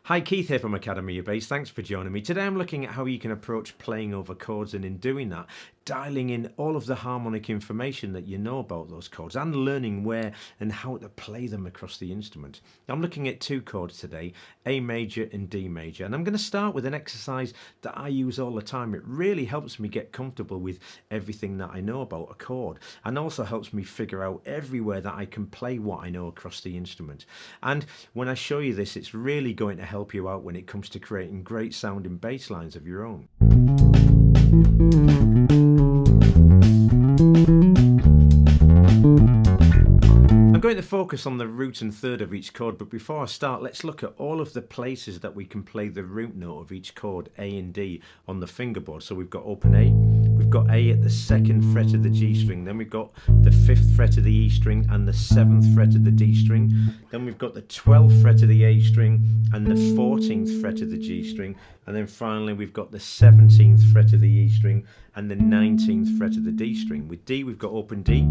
Hi, Keith here from Academy of Bass. Thanks for joining me. Today I'm looking at how you can approach playing over chords, and in doing that, dialing in all of the harmonic information that you know about those chords and learning where and how to play them across the instrument. I'm looking at two chords today, A major and D major, and I'm going to start with an exercise that I use all the time. It really helps me get comfortable with everything that I know about a chord, and also helps me figure out everywhere that I can play what I know across the instrument. And when I show you this, it's really going to help you out when it comes to creating great sounding bass lines of your own. I'm going to focus on the root and third of each chord, but before I start, let's look at all of the places that we can play the root note of each chord, A and D, on the fingerboard. So we've got open A, we've got A at the 2nd fret of the G string, then we've got the 5th fret of the E string and the 7th fret of the D string, then we've got the 12th fret of the A string and the 14th fret of the G string, and then finally we've got the 17th fret of the E string and the 19th fret of the D string. With D, we've got open D.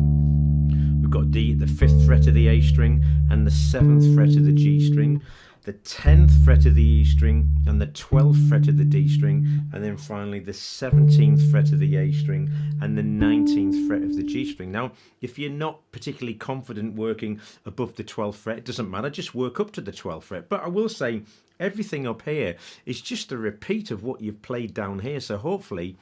We've got D at the 5th fret of the A string and the 7th fret of the G string, the 10th fret of the E string and the 12th fret of the D string, and then finally the 17th fret of the A string and the 19th fret of the G string. Now, if you're not particularly confident working above the 12th fret, it doesn't matter, just work up to the 12th fret. But I will say, everything up here is just a repeat of what you've played down here, so hopefully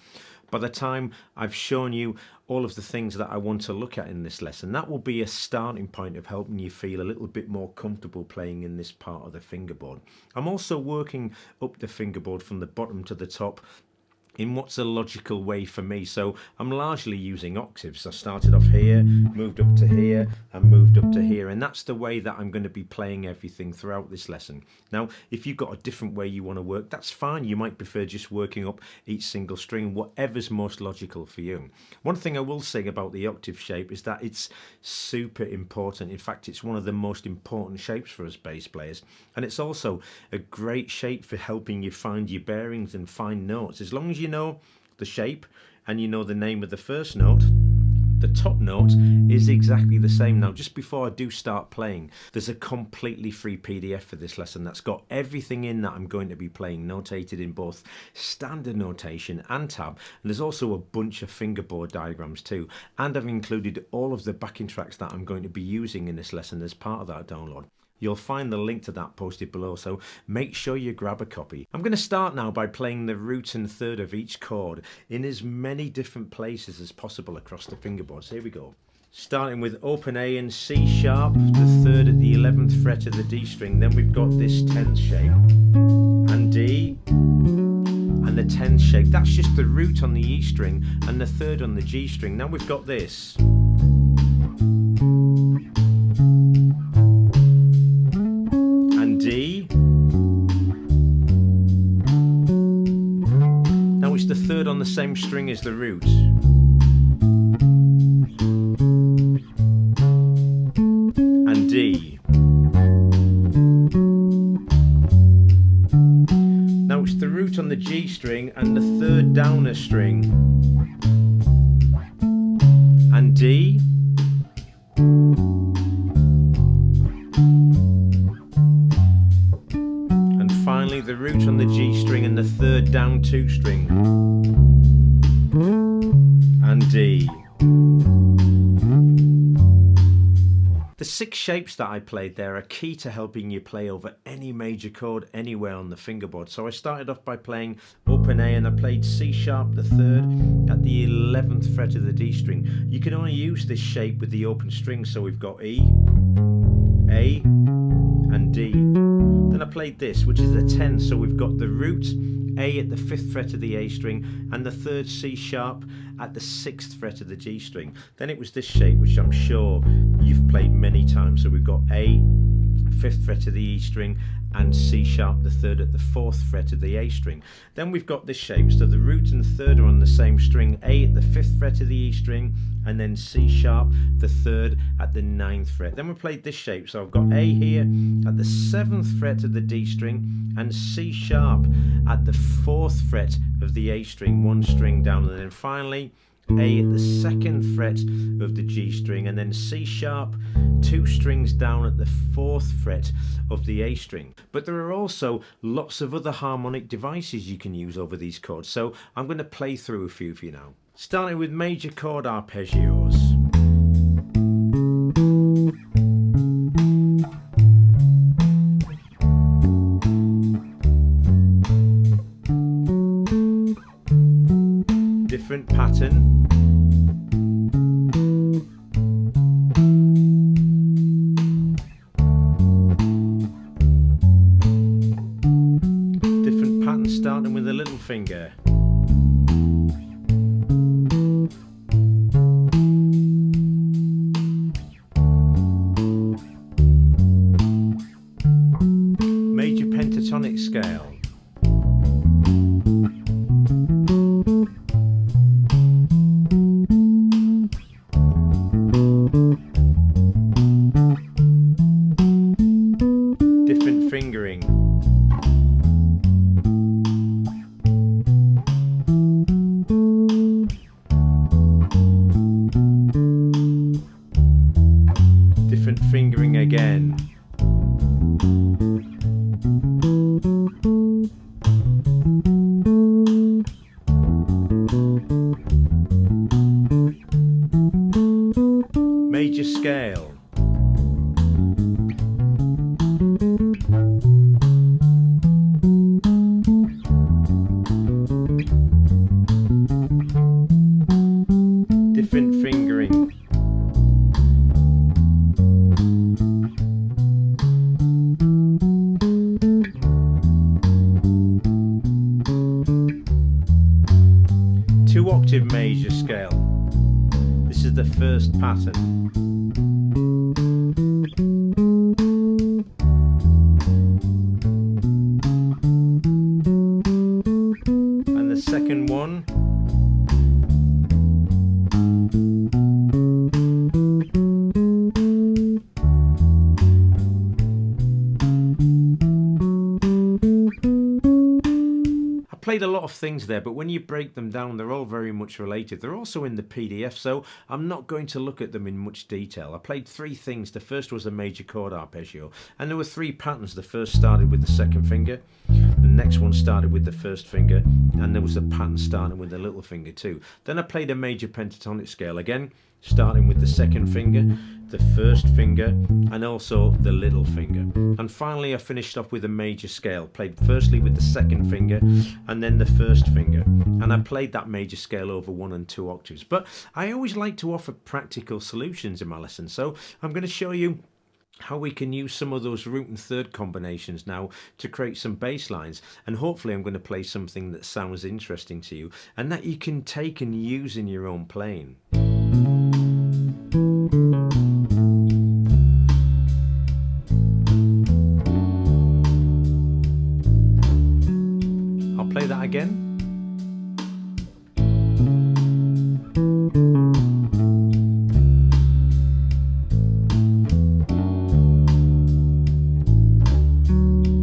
by the time I've shown you all of the things that I want to look at in this lesson, that will be a starting point of helping you feel a little bit more comfortable playing in this part of the fingerboard. I'm also working up the fingerboard from the bottom to the top in what's a logical way for me. So I'm largely using octaves. I started off here, moved up to here, and moved up to here, and that's the way that I'm going to be playing everything throughout this lesson. Now, if you've got a different way you want to work, that's fine. You might prefer just working up each single string, whatever's most logical for you. One thing I will say about the octave shape is that it's super important. In fact, it's one of the most important shapes for us bass players, and it's also a great shape for helping you find your bearings and find notes. As long as you know the shape and you know the name of the first note, the top note is exactly the same. Now, just before I do start playing, there's a completely free PDF for this lesson that's got everything in that I'm going to be playing, notated in both standard notation and tab, and there's also a bunch of fingerboard diagrams too, and I've included all of the backing tracks that I'm going to be using in this lesson as part of that download. You'll find the link to that posted below, so make sure you grab a copy. I'm going to start now by playing the root and third of each chord in as many different places as possible across the fingerboards. Here we go. Starting with open A and C sharp, the 3rd at the 11th fret of the D string. Then we've got this 10th shape, and D, and the 10th shape. That's just the root on the E string and the 3rd on the G string. Now we've got this. D. Now it's the 3rd on the same string as the root. And D. Now it's the root on the G string and the 3rd down a string. And D. Finally, the root on the G string and the 3rd down 2 string, and D. The 6 shapes that I played there are key to helping you play over any major chord anywhere on the fingerboard. So I started off by playing open A, and I played C sharp, the 3rd, at the 11th fret of the D string. You can only use this shape with the open strings, so we've got E, A, and D. Then I played this, which is the 10th, so we've got the root A at the 5th fret of the A string and the 3rd C sharp at the 6th fret of the G string. Then it was this shape, which I'm sure you've played many times, so we've got A, 5th fret of the E string, and C sharp, the 3rd at the 4th fret of the A string. Then we've got this shape, so the root and 3rd are on the same string, A at the 5th fret of the E string, and then C sharp, the 3rd at the 9th fret. Then we played this shape, so I've got A here at the 7th fret of the D string, and C sharp at the 4th fret of the A string, 1 string down, and then finally A at the 2nd fret of the G string, and then C sharp 2 strings down at the 4th fret of the A string. But there are also lots of other harmonic devices you can use over these chords, so I'm going to play through a few for you now. Starting with major chord arpeggios. Different pattern. Different pattern starting with the little finger. Major pentatonic scale. Different fingering. Different fingering again. Major scale. Different fingering. Two octave major scale. This is the first pattern. And the second one. Played a lot of things there, but when you break them down, they're all very much related. They're also in the PDF, so I'm not going to look at them in much detail. I played 3 things. The first was a major chord arpeggio, and there were 3 patterns. The first started with the 2nd finger, the next one started with the 1st finger, and there was a pattern starting with the little finger too. Then I played a major pentatonic scale again, starting with the 2nd finger, the 1st finger, and also the little finger. And finally I finished off with a major scale, played firstly with the 2nd finger and then the 1st finger, and I played that major scale over 1 and 2 octaves. But I always like to offer practical solutions in my lesson, so I'm going to show you how we can use some of those root and third combinations now to create some bass lines, and hopefully I'm going to play something that sounds interesting to you and that you can take and use in your own playing. I'll play that again.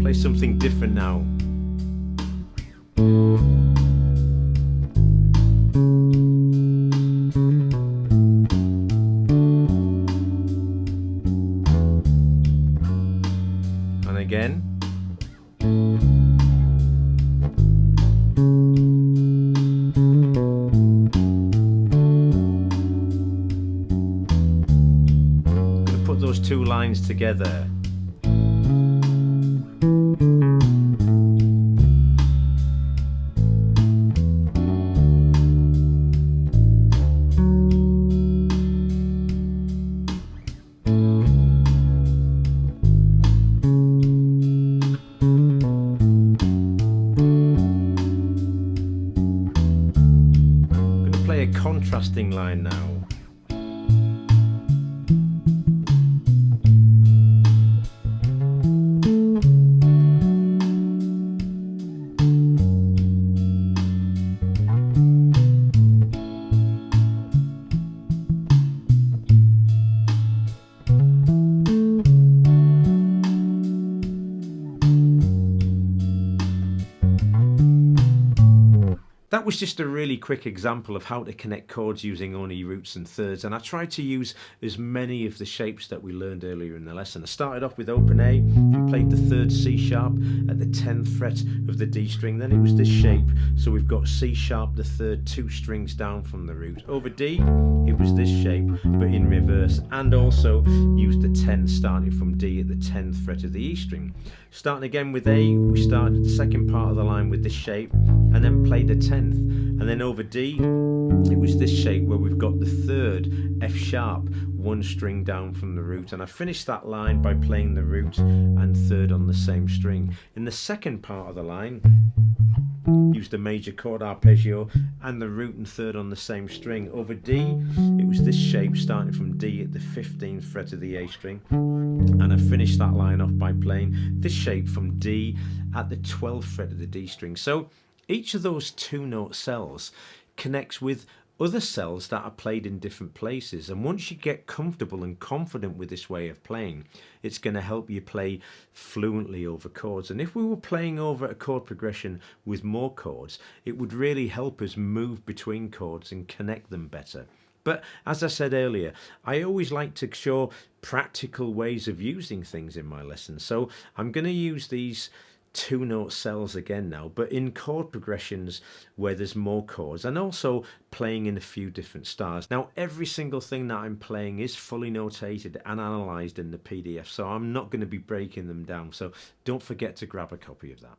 Play something different now. And again. Put those 2 lines together. I'm going to play a contrasting line now. That that was just a really quick example of how to connect chords using only roots and thirds, and I tried to use as many of the shapes that we learned earlier in the lesson. I started off with open A and played the third C sharp at the 10th fret of the D string. Then it was this shape, so we've got C sharp, the third, 2 strings down from the root. Over D, it was this shape, but in reverse, and also used the 10 starting from D at the 10th fret of the E string. Starting again with A, we started the second part of the line with this shape, and then played the 10th. And then over D, it was this shape where we've got the third F sharp, 1 string down from the root. And I finished that line by playing the root and third on the same string. In the second part of the line, used a major chord arpeggio and the root and third on the same string. Over D, it was this shape starting from D at the 15th fret of the A string, and I finished that line off by playing this shape from D at the 12th fret of the D string. So each of those 2-note cells connects with other cells that are played in different places, and once you get comfortable and confident with this way of playing, it's going to help you play fluently over chords. And if we were playing over a chord progression with more chords, it would really help us move between chords and connect them better. But as I said earlier, I always like to show practical ways of using things in my lessons, so I'm going to use these 2-note cells again now, but in chord progressions where there's more chords, and also playing in a few different styles. Now every single thing that I'm playing is fully notated and analysed in the PDF, so I'm not going to be breaking them down, so don't forget to grab a copy of that.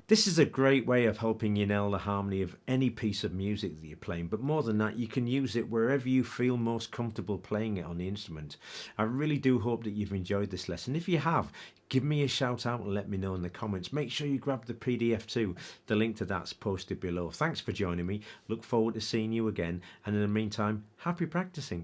This is a great way of helping you nail the harmony of any piece of music that you're playing, but more than that, you can use it wherever you feel most comfortable playing it on the instrument. I really do hope that you've enjoyed this lesson. If you have, give me a shout out and let me know in the comments. Make sure you grab the PDF too. The link to that's posted below. Thanks for joining me. Look forward to seeing you again, and in the meantime, happy practicing.